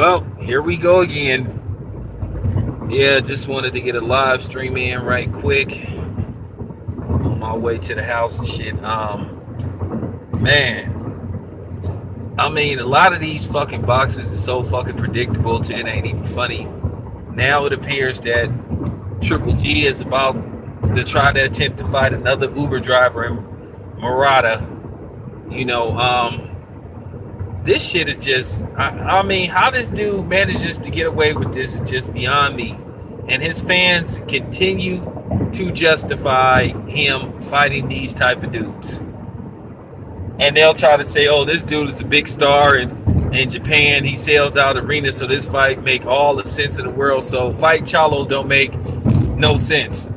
Well, here we go again. Yeah, just wanted to get a live stream in right quick on my way to the house and shit. Man, I mean, a lot of these fucking boxers is so fucking predictable to it ain't even funny. Now it appears that Triple G is about to try to attempt to fight another Uber driver in Murata. You know, this shit is just, I mean, how this dude manages to get away with this is just beyond me. And his fans continue to justify him fighting these type of dudes. And they'll try to say, oh, this dude is a big star in Japan. He sells out arenas, so this fight make all the sense in the world. So fight Charlo don't make no sense.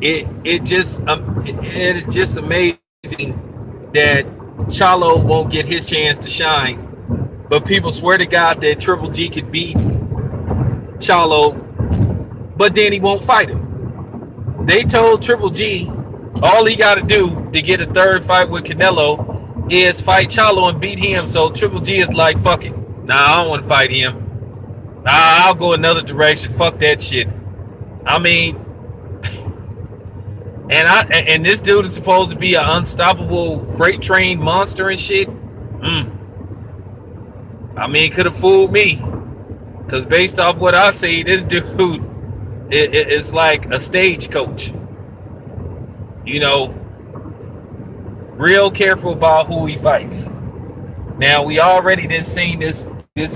It is just amazing that Charlo won't get his chance to shine, but people swear to God that Triple G could beat Charlo, but then he won't fight him. They told Triple G all he got to do to get a third fight with Canelo is fight Charlo and beat him. So Triple G is like, fuck it. Nah, I don't want to fight him. Nah, I'll go another direction. Fuck that shit. I mean, and this dude is supposed to be an unstoppable freight train monster and shit. I mean, could have fooled me. Because based off what I see, this dude is like a stagecoach. You know, real careful about who he fights. Now, we already done seen this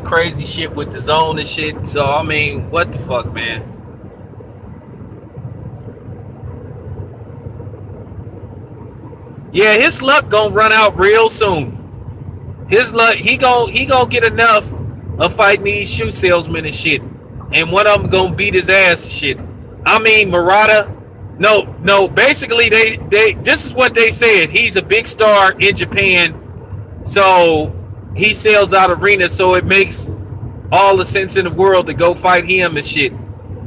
crazy shit with the zone and shit. So, I mean, what the fuck, man? Yeah, his luck gonna run out real soon. His luck, he gonna get enough of fighting these shoe salesmen and shit, and one of them gonna beat his ass and shit. I mean, Murata, no. Basically, they this is what they said. He's a big star in Japan, so he sells out arenas. So it makes all the sense in the world to go fight him and shit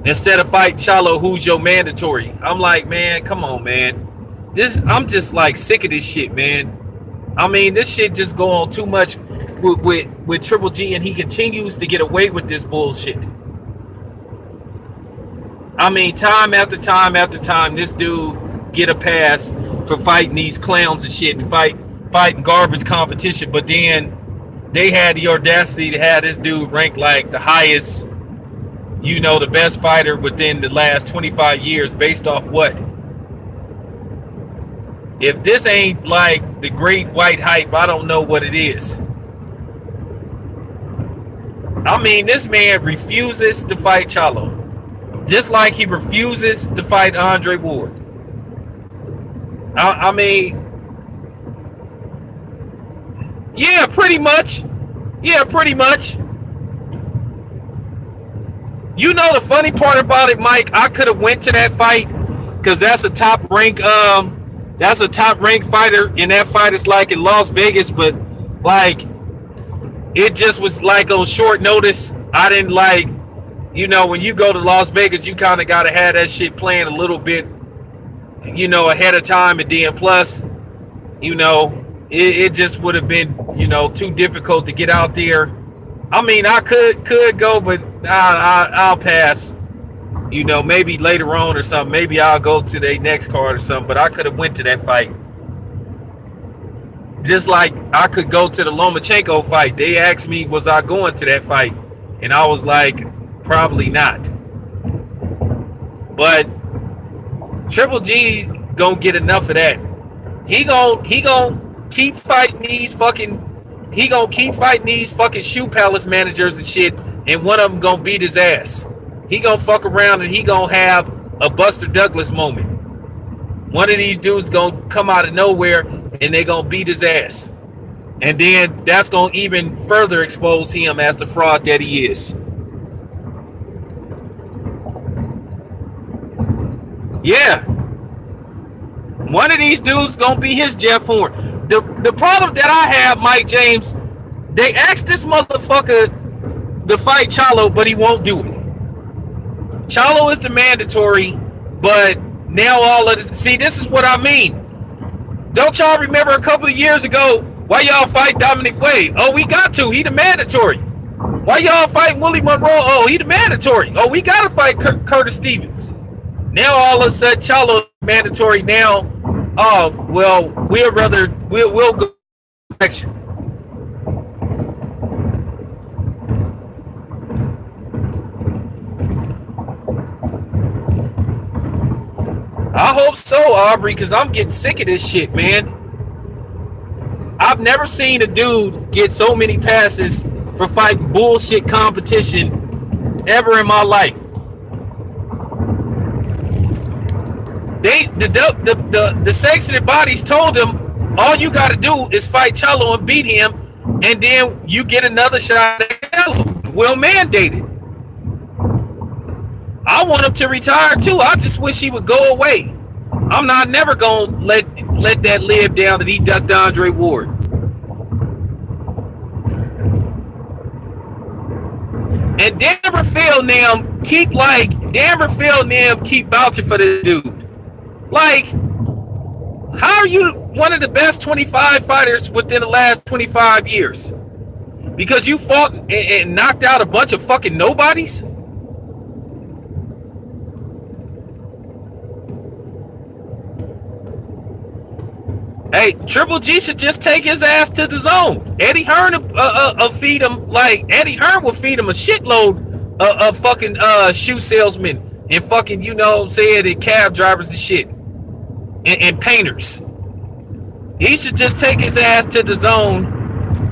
instead of fight Charlo, who's your mandatory. I'm like, man, come on, man. I'm just like sick of this shit, man. I mean, this shit just go on too much with Triple G, and he continues to get away with this bullshit. I mean, time after time after time, this dude get a pass for fighting these clowns and shit and fighting garbage competition. But then they had the audacity to have this dude ranked like the highest, you know, the best fighter within the last 25 years based off what? If this ain't like the great white hype, I don't know what it is. I mean, this man refuses to fight Charlo. Just like he refuses to fight Andre Ward. I mean, yeah, pretty much. Yeah, pretty much. You know the funny part about it, Mike, I could have went to that fight because that's a top rank fighter, and that fight is like in Las Vegas, but like it just was like on short notice. I didn't like, you know, when you go to Las Vegas, you kind of got to have that shit playing a little bit, you know, ahead of time. And then plus, you know, it just would have been, you know, too difficult to get out there. I mean, I could go, but I'll pass. You know, maybe later on or something. Maybe I'll go to their next card or something. But I could have went to that fight. Just like I could go to the Lomachenko fight. They asked me, was I going to that fight? And I was like, probably not. But Triple G gonna get enough of that. He gonna keep fighting these fucking shoe palace managers and shit, and one of them gonna beat his ass. He gonna fuck around and he gonna have a Buster Douglas moment. One of these dudes gonna come out of nowhere and they gonna beat his ass. And then that's gonna even further expose him as the fraud that he is. Yeah. One of these dudes gonna be his Jeff Horn. The problem that I have, Mike James, they asked this motherfucker to fight Charlo, but he won't do it. Charlo is the mandatory, but now all of this. See, this is what I mean. Don't y'all remember a couple of years ago Why y'all fight Dominic Wade? Oh, we got to. He the mandatory. Why y'all fight Willie Monroe? Oh, he the mandatory. Oh, we got to fight Curtis Stevens. Now all of a sudden, Charlo mandatory now. Oh, well, we'll go action. I hope so, Aubrey, because I'm getting sick of this shit, man. I've never seen a dude get so many passes for fighting bullshit competition ever in my life. The sanctioned bodies told him all you got to do is fight Charlo and beat him, and then you get another shot at Canelo. Well mandated. I want him to retire too. I just wish he would go away. I'm not never gonna let that live down that he ducked Andre Ward. And Denver Phil Nim keep vouching for this dude. Like, how are you one of the best 25 fighters within the last 25 years? Because you fought and knocked out a bunch of fucking nobodies? Hey, Triple G should just take his ass to the zone. Eddie Hearn will feed him, like, Eddie Hearn will feed him a shitload of fucking shoe salesmen and fucking, you know what I'm saying, and cab drivers and shit. And painters. He should just take his ass to the zone,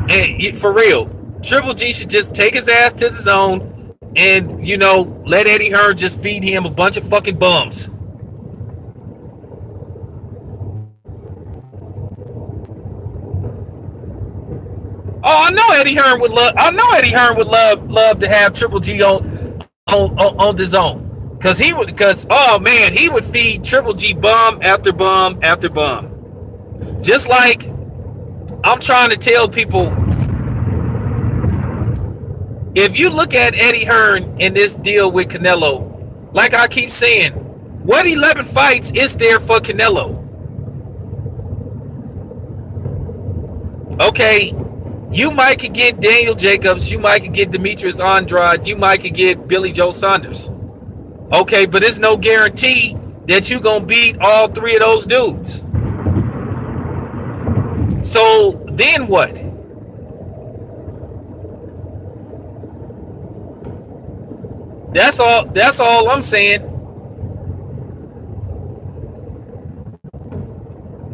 and for real, Triple G should just take his ass to the zone and, you know, let Eddie Hearn just feed him a bunch of fucking bums. Oh, I know Eddie Hearn would love. I know Eddie Hearn would love to have Triple G on the zone, because oh man, he would feed Triple G bum after bum after bum. Just like I'm trying to tell people, if you look at Eddie Hearn in this deal with Canelo, like I keep saying, what 11 fights is there for Canelo? Okay. You might could get Daniel Jacobs. You might could get Demetrius Andrade. You might could get Billy Joe Saunders. Okay, but it's no guarantee that you're going to beat all three of those dudes. So then what? That's all I'm saying.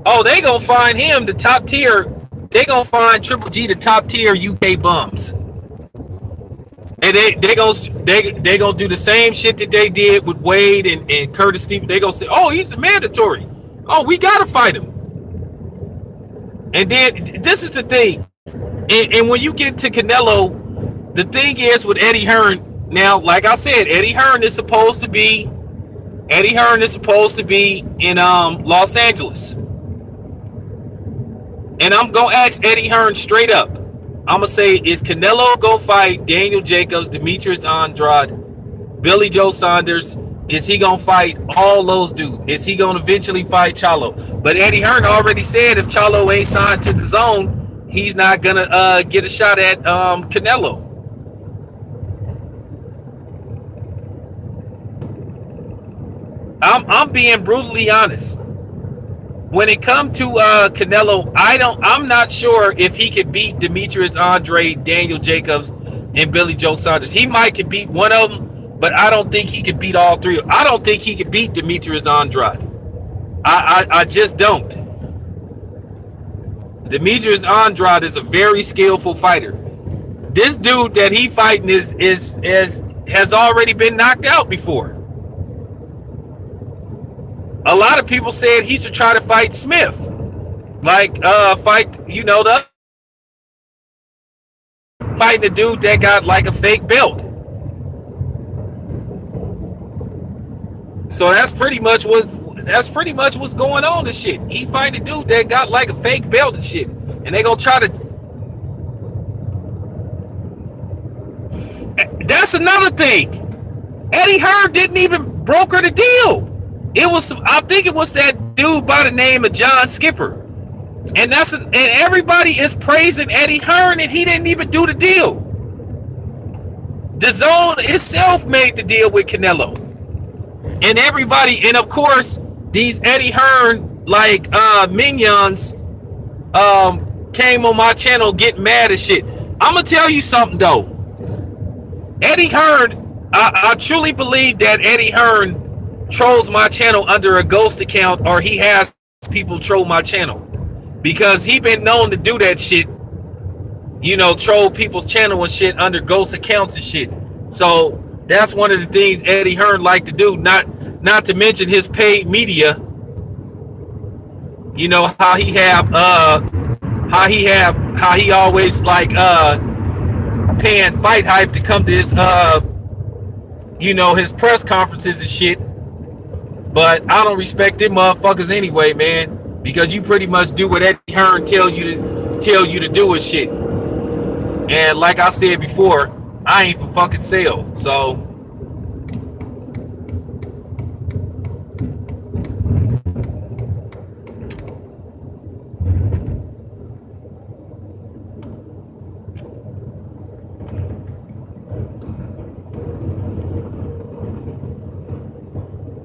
Oh, they going to find him the top tier. They gonna find Triple G the top tier UK bums, and they gonna do the same shit that they did with Wade and Curtis Stevens. They gonna say, "Oh, he's a mandatory. Oh, we gotta fight him." And then this is the thing, and when you get to Canelo, the thing is with Eddie Hearn. Now, like I said, Eddie Hearn is supposed to be in Los Angeles. And I'm going to ask Eddie Hearn straight up. I'm going to say, is Canelo going to fight Daniel Jacobs, Demetrius Andrade, Billy Joe Saunders? Is he going to fight all those dudes? Is he going to eventually fight Charlo? But Eddie Hearn already said if Charlo ain't signed to the zone, he's not going to get a shot at Canelo. I'm being brutally honest. When it comes to Canelo, I'm not sure if he could beat Demetrius Andrade, Daniel Jacobs, and Billy Joe Saunders. He might could beat one of them, but I don't think he could beat all three. I don't think he could beat Demetrius Andrade. I just don't. Demetrius Andrade is a very skillful fighter. This dude that he fighting has already been knocked out before. A lot of people said he should try to fight Smith. Like, fighting the dude that got like a fake belt. So that's pretty much what's going on and shit. He fighting a dude that got like a fake belt and shit. And they gonna try to. That's another thing. Eddie Hearn didn't even broker the deal. I think it was that dude by the name of John Skipper. And everybody is praising Eddie Hearn, and he didn't even do the deal. The Zone itself made the deal with Canelo, and everybody, and of course these Eddie Hearn like minions came on my channel getting mad as shit. I'm gonna tell you something though. Eddie Hearn, I truly believe that Eddie Hearn trolls my channel under a ghost account, or he has people troll my channel, because he been known to do that shit. You know, troll people's channel and shit under ghost accounts and shit. So that's one of the things Eddie Hearn like to do. Not to mention his paid media. You know how he always like paying Fight Hype to come to his you know, his press conferences and shit. But I don't respect them motherfuckers anyway, man, because you pretty much do what Eddie Hearn tell you to do and shit. And like I said before, I ain't for fucking sale. So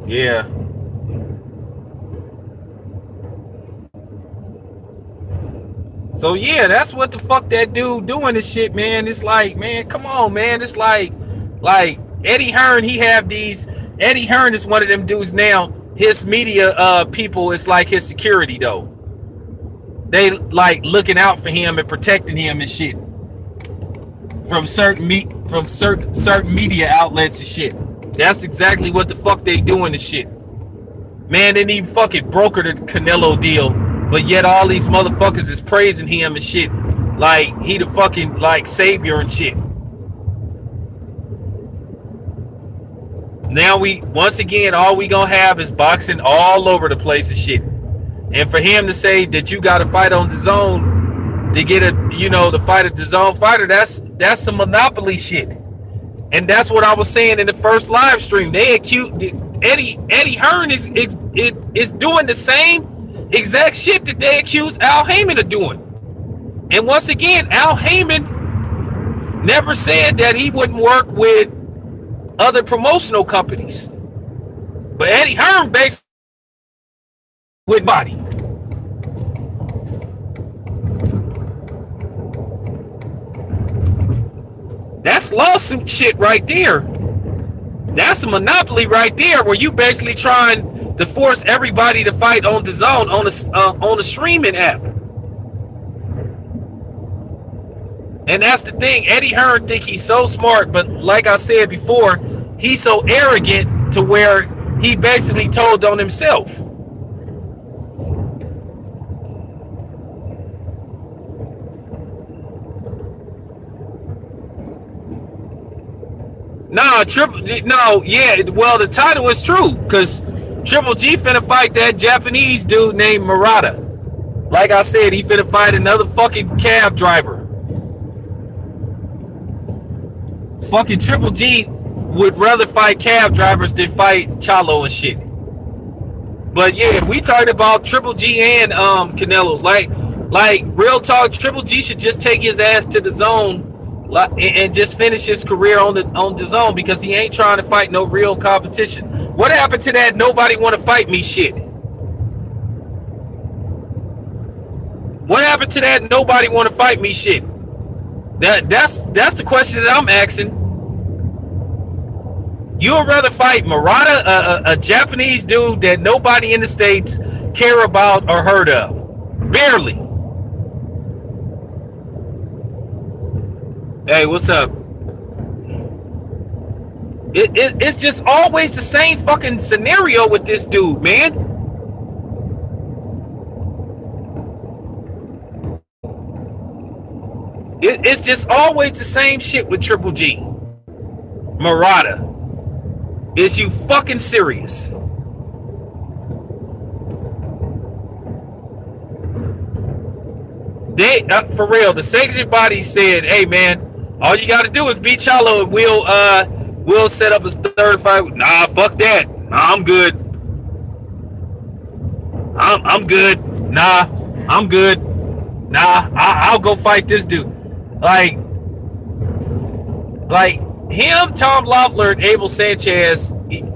yeah. So yeah, that's what the fuck that dude doing this shit, man. It's like, man, come on, man. It's like Eddie Hearn, Eddie Hearn is one of them dudes now. His media people is like his security though. They like looking out for him and protecting him and shit from certain media outlets and shit. That's exactly what the fuck they doing and shit. Man, they didn't even fucking broker the Canelo deal. But yet all these motherfuckers is praising him and shit. Like he the fucking like savior and shit. Now once again, all we gonna have is boxing all over the place and shit. And for him to say that you gotta fight on the Zone to get to fight at the Zone fighter, that's some monopoly shit. And that's what I was saying in the first live stream. They accused Eddie Hearn is doing the same exact shit that they accused Al Haymon of doing. And once again, Al Haymon never said that he wouldn't work with other promotional companies. But Eddie Hearn basically with body. That's lawsuit shit right there. That's a monopoly right there, where you basically trying to force everybody to fight on the Zone on the streaming app. And that's the thing. Eddie Hearn think he's so smart, but like I said before, he's so arrogant to where he basically told on himself. Well, the title is true, because Triple G finna fight that Japanese dude named Murata. Like I said, he finna fight another fucking cab driver. Fucking Triple G would rather fight cab drivers than fight Chalo and shit. But yeah, we talked about Triple G and Canelo. Like real talk, Triple G should just take his ass to the Zone and just finish his career on the Zone, because he ain't trying to fight no real competition. What happened to that nobody want to fight me shit? What happened to that nobody want to fight me shit? That's the question that I'm asking. You would rather fight Murata, a Japanese dude that nobody in the States care about or heard of? Barely. Hey, what's up? It's just always the same fucking scenario with this dude, man. It's just always the same shit with Triple G. Murata. Is you fucking serious? They, for real, the sanctioned body said, hey man, all you gotta do is beat Chalo and we'll set up a third fight. Nah, fuck that. Nah, I'm good. I'm good. Nah. I'm good. Nah, I'll go fight this dude. Like him, Tom Loeffler, and Abel Sanchez,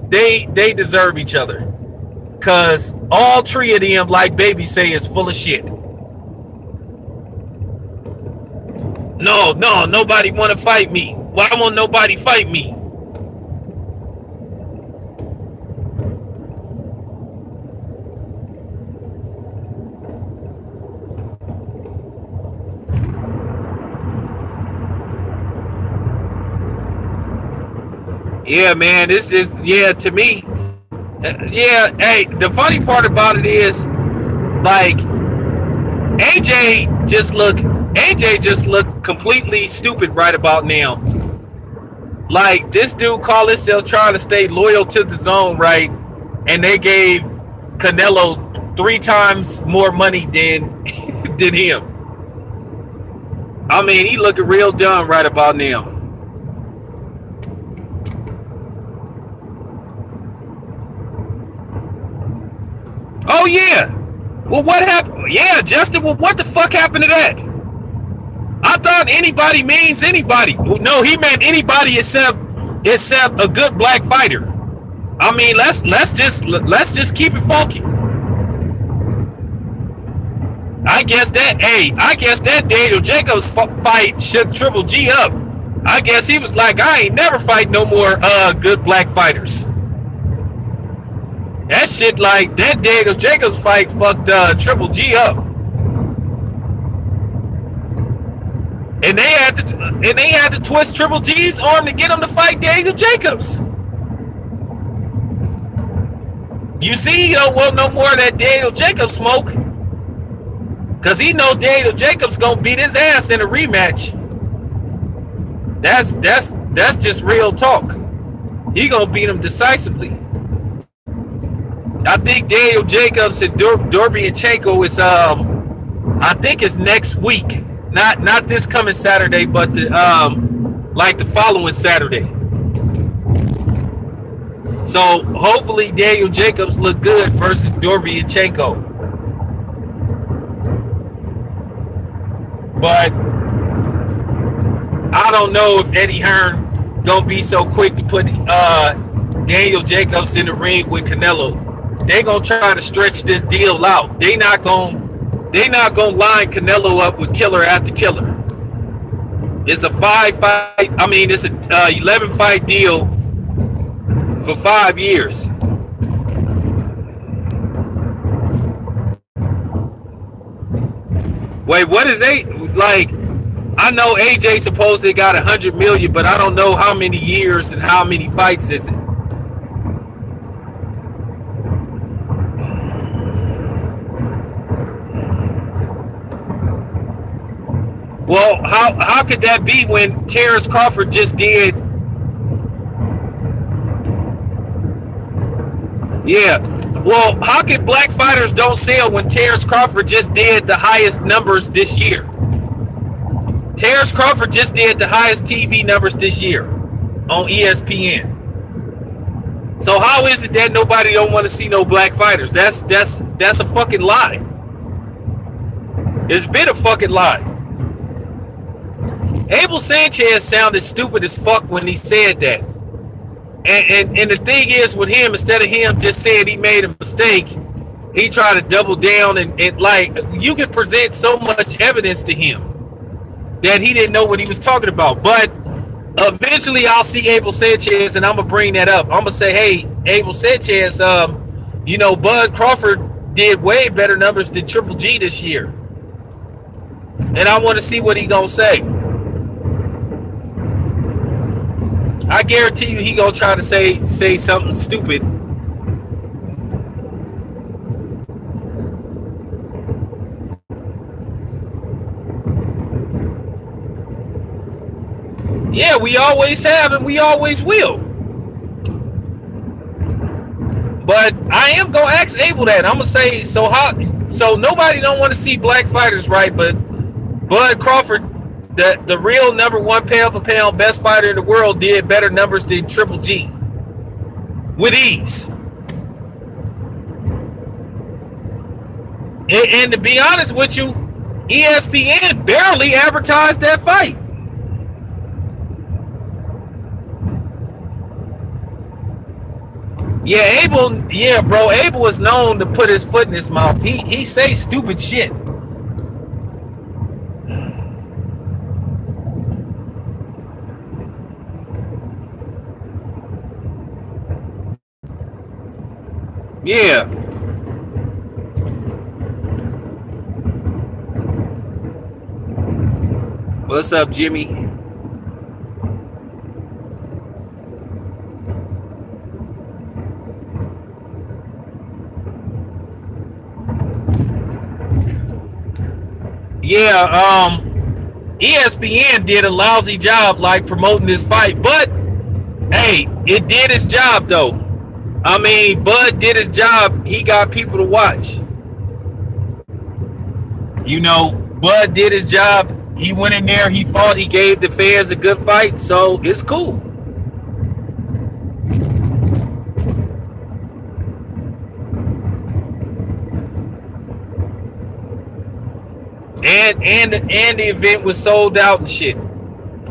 they deserve each other. Cause all three of them, like Baby say, is full of shit. No, nobody want to fight me. Why won't nobody fight me? Yeah, man, this is, yeah, to me, yeah, hey, the funny part about it is, like, AJ just look completely stupid right about now. Like, this dude called himself trying to stay loyal to the zone, right? And they gave Canelo 3 times more money than than him. I mean, he looking real dumb right about now. Oh yeah. Well, what happened? Yeah, Justin. Well, what the fuck happened to that? I thought anybody means anybody. No, he meant anybody except a good black fighter. I mean, let's just keep it funky. I guess that Daniel Jacobs fight shook Triple G up. I guess he was like, I ain't never fight no more good black fighters. That shit, like, that Daniel Jacobs fight fucked Triple G up. And they had to twist Triple G's arm to get him to fight Daniel Jacobs. You see, he don't want no more of that Daniel Jacobs smoke. Cause he know Daniel Jacobs gonna beat his ass in a rematch. That's just real talk. He gonna beat him decisively. I think Daniel Jacobs and Derevyanchenko is I think it's next week. Not this coming Saturday, but the like the following Saturday. So hopefully Daniel Jacobs look good versus Derevyanchenko. But I don't know if Eddie Hearn gonna be so quick to put Daniel Jacobs in the ring with Canelo. They gonna try to stretch this deal out. They not gonna line Canelo up with killer after killer. It's a 5-fight. I mean, it's a 11-fight deal for 5 years. Wait, what is like? I know AJ supposedly got 100 million, but I don't know how many years and how many fights is it. Well, how could that be when Terrence Crawford just did? Yeah. Well, how can black fighters don't sell when Terrence Crawford just did the highest numbers this year? Terrence Crawford just did the highest TV numbers this year on ESPN. So how is it that nobody don't want to see no black fighters? That's a fucking lie. It's been a fucking lie. Abel Sanchez sounded stupid as fuck when he said that. And the thing is with him, instead of him just saying he made a mistake, he tried to double down and like, you can present so much evidence to him that he didn't know what he was talking about. But eventually I'll see Abel Sanchez and I'm going to bring that up. I'm going to say, hey, Abel Sanchez, Bud Crawford did way better numbers than Triple G this year. And I want to see what he going to say. I guarantee you he gonna try to say something stupid. Yeah, we always have and we always will. But I am gonna ask Abel that. I'm gonna say, so nobody don't want to see black fighters, right? But Bud Crawford, the real number one pound for pound best fighter in the world, did better numbers than Triple G with ease. And to be honest with you, ESPN barely advertised that fight. Yeah, Abel. Yeah, bro. Abel is known to put his foot in his mouth. He say stupid shit. Yeah. What's up, Jimmy? Yeah, ESPN did a lousy job like promoting this fight, but hey, it did its job though. I mean, Bud did his job. He got people to watch. You know, Bud did his job. He went in there, he fought, he gave the fans a good fight, so it's cool. And the event was sold out and shit.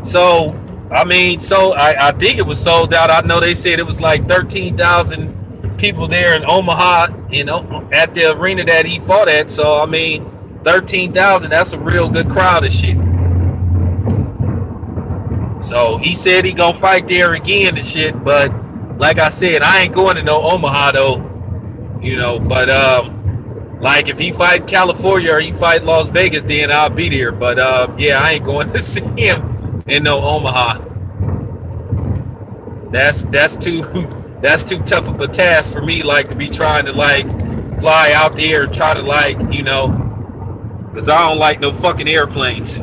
So I mean, so I think it was sold out. I know they said it was like 13,000 people there in Omaha, you know, at the arena that he fought at. So I mean, 13,000, that's a real good crowd of shit. So he said he gonna fight there again and shit, but like I said, I ain't going to no Omaha though, you know, but like if he fight California or he fight Las Vegas, then I'll be there. But yeah, I ain't going to see him in no Omaha. That's too that's too tough of a task for me, like to be trying to like fly out there and try to like, you know, because I don't like no fucking airplanes.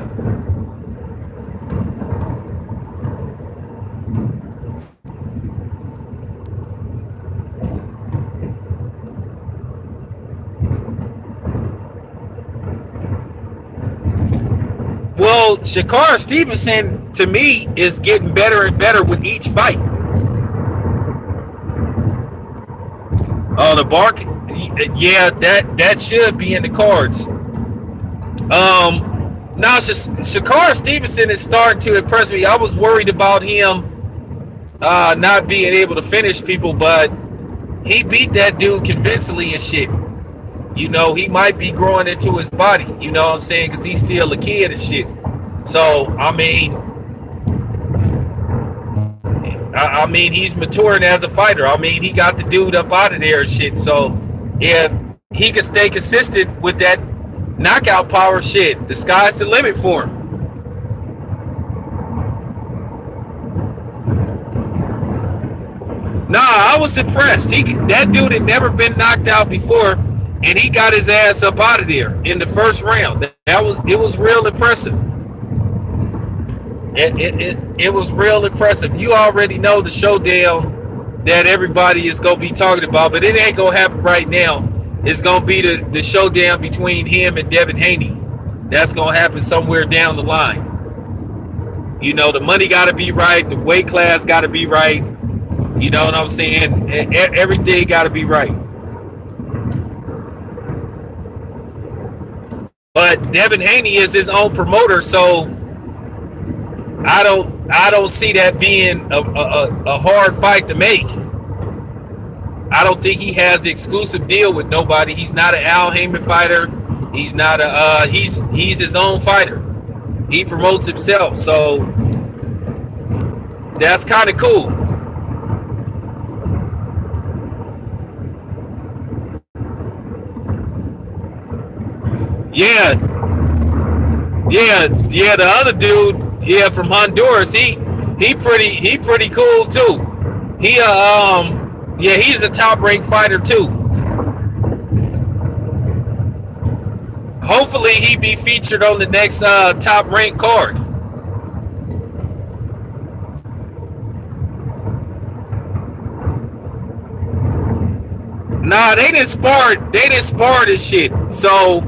Well, Shakar Stevenson to me is getting better and better with each fight. Oh, the bark, yeah, that should be in the cards. Now Shakar Stevenson is starting to impress me. I was worried about him not being able to finish people, but he beat that dude convincingly and shit. You know, he might be growing into his body, you know what I'm saying? Because he's still a kid and shit. So, I mean, he's maturing as a fighter. I mean, he got the dude up out of there and shit. So, if he can stay consistent with that knockout power shit, the sky's the limit for him. Nah, I was impressed. That dude had never been knocked out before, and he got his ass up out of there in the first round. It was real impressive. It was real impressive. You already know the showdown that everybody is gonna be talking about, but it ain't gonna happen right now. It's gonna be the showdown between him and Devin Haney. That's gonna happen somewhere down the line. You know, the money gotta be right, the weight class gotta be right. You know what I'm saying? Everything gotta be right. But Devin Haney is his own promoter, so I don't see that being a hard fight to make. I don't think he has the exclusive deal with nobody. He's not an Al Heyman fighter. He's not he's his own fighter. He promotes himself, so that's kind of cool. Yeah, the other dude. Yeah, from Honduras, he pretty cool too. Yeah, he's a top ranked fighter too. Hopefully he be featured on the next top ranked card. Nah, they didn't spar this shit. So,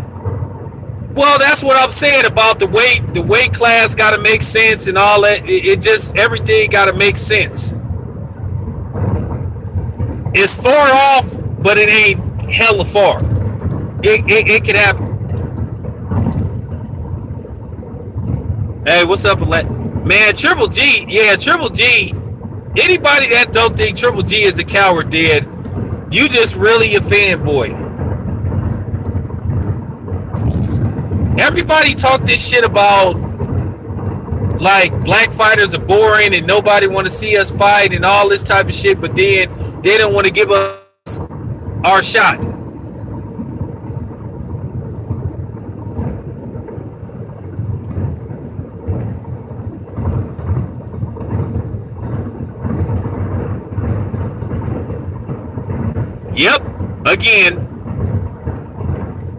well, that's what I'm saying about the weight class got to make sense and all that. It just, everything got to make sense. It's far off, but it ain't hella far. It could happen. Hey, what's up, man? Triple G, yeah, Triple G. Anybody that don't think Triple G is a coward, dead, you just really a fanboy. Everybody talk this shit about like black fighters are boring and nobody want to see us fight and all this type of shit, but then they don't want to give us our shot. Yep, again.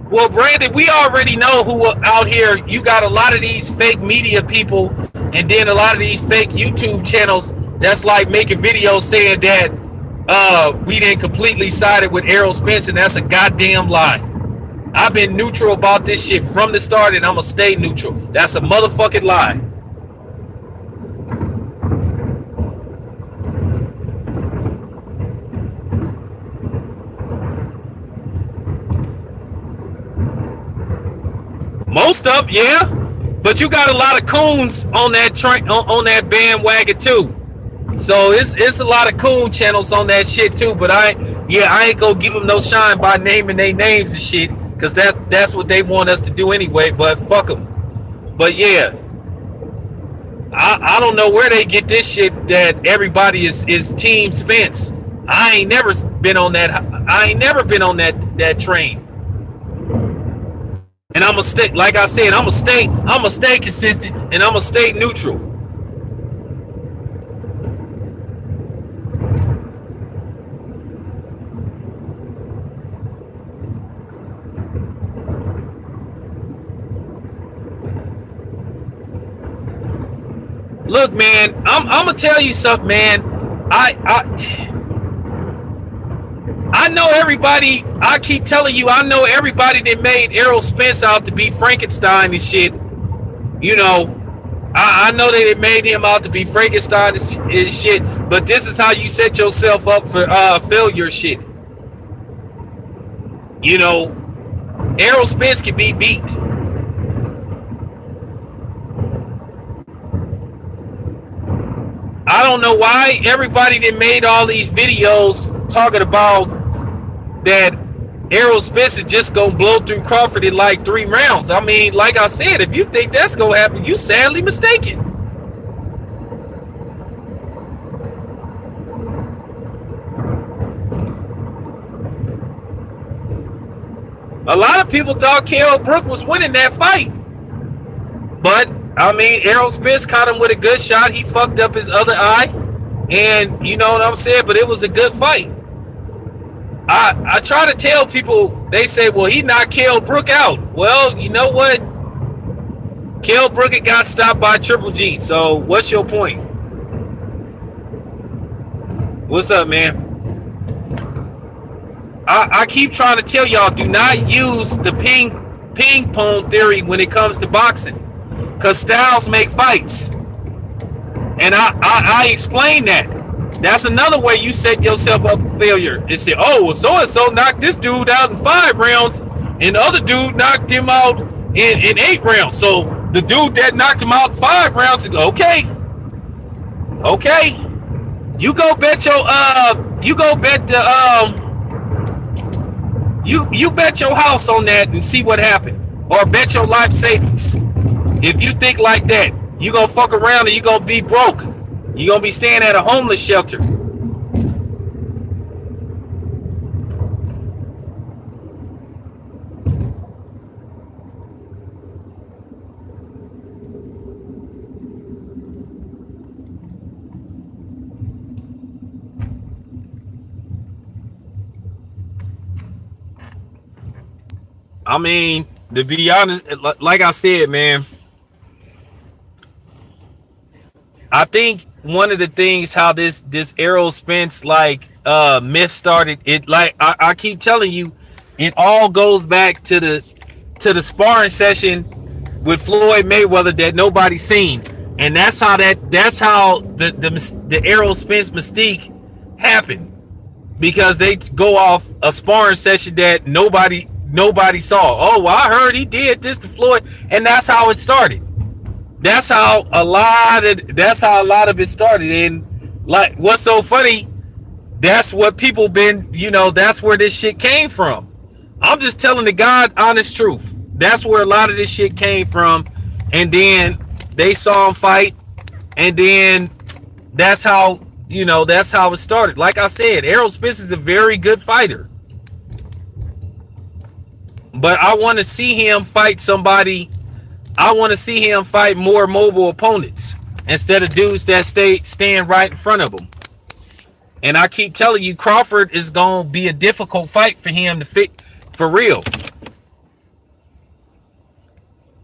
Well, Brandon, we already know who out here. You got a lot of these fake media people and then a lot of these fake YouTube channels that's like making videos saying that we didn't completely sided with Errol Spence, and that's a goddamn lie. I've been neutral about this shit from the start, and I'm gonna stay neutral. That's a motherfucking lie. Most of, yeah, but you got a lot of coons on that train, on that bandwagon too. So it's a lot of coon channels on that shit too. But I ain't gonna give them no shine by naming their names and shit, cause that's what they want us to do anyway. But fuck them. But yeah, I don't know where they get this shit that everybody is Team Spence. I ain't never been on that. I ain't never been on that train. And I'm gonna stay, like I said, I'm gonna stay consistent, and I'm gonna stay neutral. Look, man, I'm gonna tell you something, man. I know everybody. I keep telling you, I know everybody that made Errol Spence out to be Frankenstein and shit. You know, I know that it made him out to be Frankenstein and shit. But this is how you set yourself up for failure shit. You know, Errol Spence can be beat. I don't know why everybody that made all these videos talking about that Errol Spence is just gonna blow through Crawford in like 3 rounds. I mean, like I said, if you think that's gonna happen, you sadly mistaken. A lot of people thought Kell Brook was winning that fight, but I mean, Errol Spence caught him with a good shot. He fucked up his other eye, and you know what I'm saying. But it was a good fight. I try to tell people, they say, well, he knocked Kell Brook out. Well, you know what? Kell Brook got stopped by Triple G. So what's your point? What's up, man? I keep trying to tell y'all, do not use the ping pong theory when it comes to boxing, because styles make fights. And I explain that. That's another way you set yourself up for failure. It said, oh, well, so-and-so knocked this dude out in 5 rounds, and the other dude knocked him out in 8 rounds. So the dude that knocked him out in 5 rounds, okay. You go bet your you bet your house on that and see what happened. Or bet your life savings. If you think like that, you gonna fuck around and you gonna be broke. You gonna be staying at a homeless shelter. I mean, to be honest, like I said, man, I think one of the things how this Errol Spence myth started, it like I keep telling you, it all goes back to the sparring session with Floyd Mayweather that nobody seen, and that's how the Errol Spence mystique happened, because they go off a sparring session that nobody nobody saw. Oh, well, I heard he did this to Floyd, and that's how it started. That's how a lot of it started. And like, what's so funny? That's what people been, that's where this shit came from. I'm just telling the God honest truth. That's where a lot of this shit came from. And then they saw him fight, and then that's how it started. Like I said, Errol Spence is a very good fighter, but I want to see him fight somebody. I want to see him fight more mobile opponents instead of dudes that stand right in front of him. And I keep telling you, Crawford is going to be a difficult fight for him to fit for real.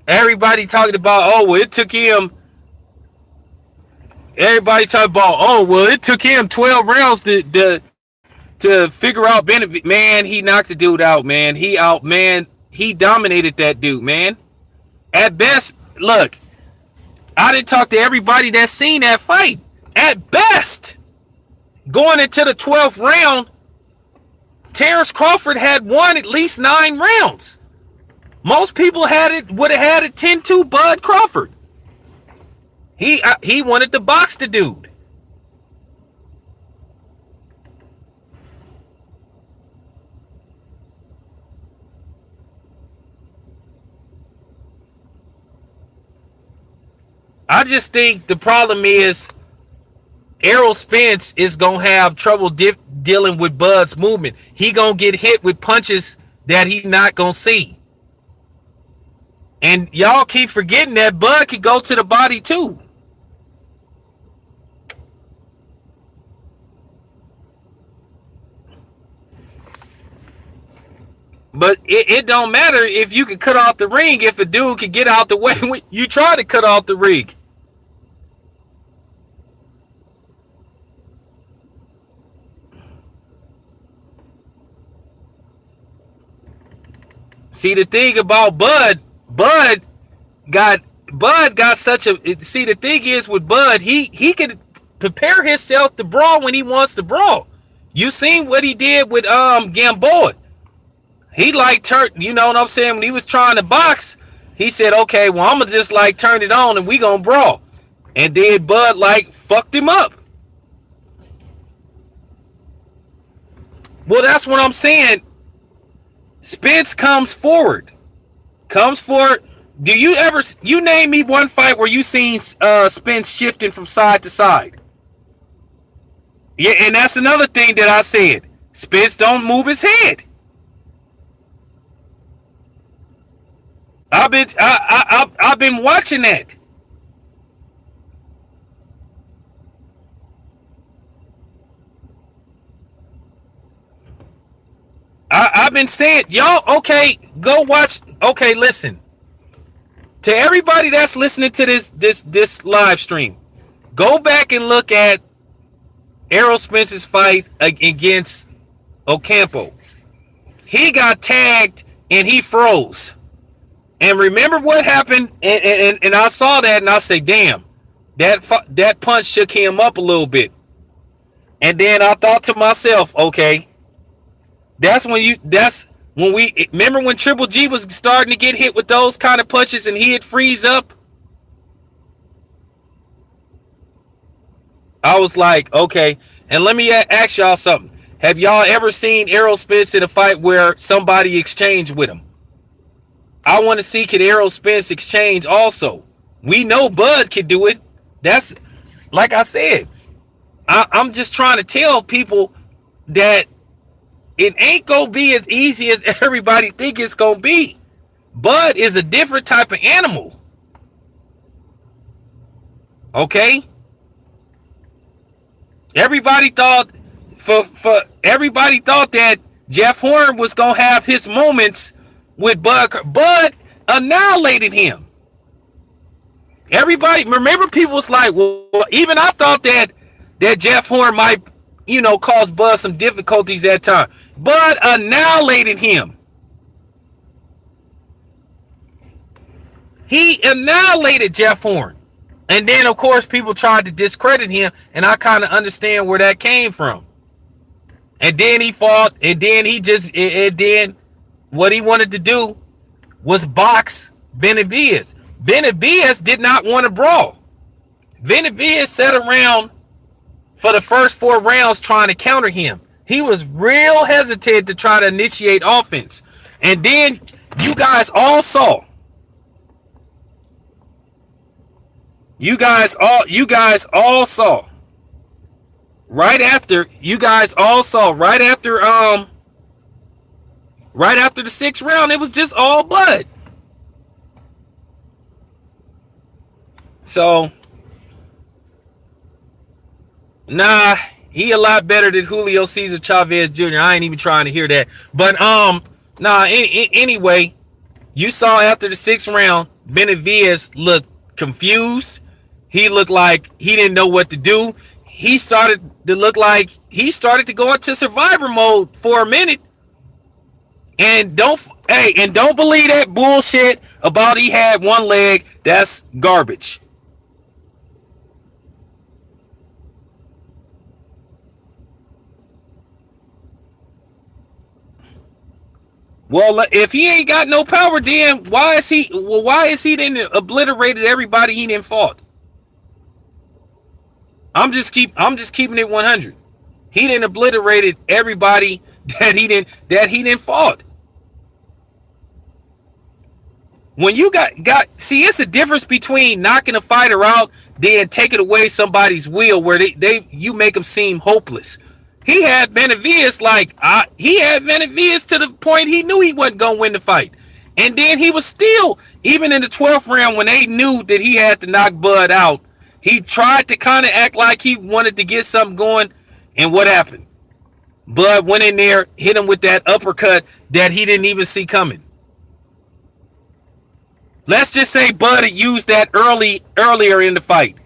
Everybody talking about, oh, well, it took him. Everybody talking about, oh, well, it took him 12 rounds to figure out Benedict. Man, he knocked the dude out, man. He dominated that dude, man. At best, look, I didn't talk to everybody that seen that fight. At best, going into the 12th round, Terrence Crawford had won at least 9 rounds. Most people would have had it 10-2 Bud Crawford. He wanted to box the dude. I just think the problem is Errol Spence is going to have trouble dealing with Bud's movement. He going to get hit with punches that he not going to see. And y'all keep forgetting that Bud could go to the body too. But it don't matter if you can cut off the ring if a dude can get out the way when you try to cut off the ring. See, the thing about Bud got such a. See, the thing is with Bud, he could prepare himself to brawl when he wants to brawl. You seen what he did with Gamboa. He turned, you know what I'm saying? When he was trying to box, he said, okay, well, I'm gonna just turn it on and we gonna brawl. And then Bud fucked him up. Well, that's what I'm saying. Spence comes forward. Do you name me one fight where you seen Spence shifting from side to side? Yeah, and that's another thing that I said. Spence don't move his head. I've been watching that. I've been saying, y'all, okay, go watch. Okay, listen. To everybody that's listening to this live stream, go back and look at Errol Spence's fight against Ocampo. He got tagged and he froze. And remember what happened? And I saw that and I say, damn, that punch shook him up a little bit. And then I thought to myself, okay, that's when we remember when Triple G was starting to get hit with those kind of punches and he'd freeze up. I was like, okay. And let me ask y'all something. Have y'all ever seen Errol Spence in a fight where somebody exchanged with him? I want to see could Errol Spence exchange also. We know Bud can do it. That's like I said. I'm just trying to tell people that it ain't gonna be as easy as everybody think it's gonna be. Bud is a different type of animal. Okay? Everybody thought that Jeff Horn was gonna have his moments with Bud. Bud annihilated him. Everybody, remember, people was like, well, even I thought that Jeff Horn might, cause Bud some difficulties that time. Bud annihilated him. He annihilated Jeff Horn. And then, of course, people tried to discredit him, and I kind of understand where that came from. And then he fought, and then he just, and then what he wanted to do was box Benavidez. Benavidez did not want to brawl. Benavidez sat around for the first 4 rounds trying to counter him. He was real hesitant to try to initiate offense. And then you guys all saw. You guys all saw. Right after the 6th round, it was just all blood. So, nah, he a lot better than Julio Cesar Chavez Jr. I ain't even trying to hear that. But anyway, you saw after the 6th round, Benavidez looked confused. He looked like he didn't know what to do. He started to look like he started to go into survivor mode for a minute. And don't believe that bullshit about he had one leg. That's garbage. Well, if he ain't got no power, then why is he then obliterated everybody he didn't fought? I'm just keeping it 100. He didn't obliterated everybody that he didn't fought. When you got see, it's a difference between knocking a fighter out than taking away somebody's will where you make them seem hopeless. He had Benavidez to the point he knew he wasn't gonna win the fight, and then he was still, even in the 12th round when they knew that he had to knock Bud out, he tried to kind of act like he wanted to get something going, and what happened? Bud went in there, hit him with that uppercut that he didn't even see coming. Let's just say Bud had used that earlier in the fight.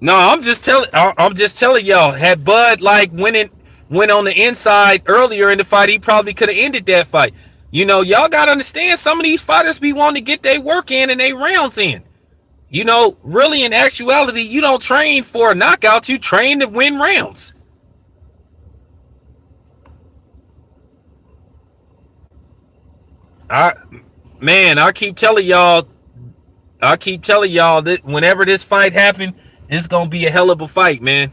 No, I'm just telling y'all. Had Bud went on the inside earlier in the fight, he probably could have ended that fight. You know, y'all gotta understand, some of these fighters be wanting to get their work in and their rounds in. You know, really, in actuality, you don't train for a knockout. You train to win rounds. I keep telling y'all. I keep telling y'all that whenever this fight happens, it's gonna be a hell of a fight, man.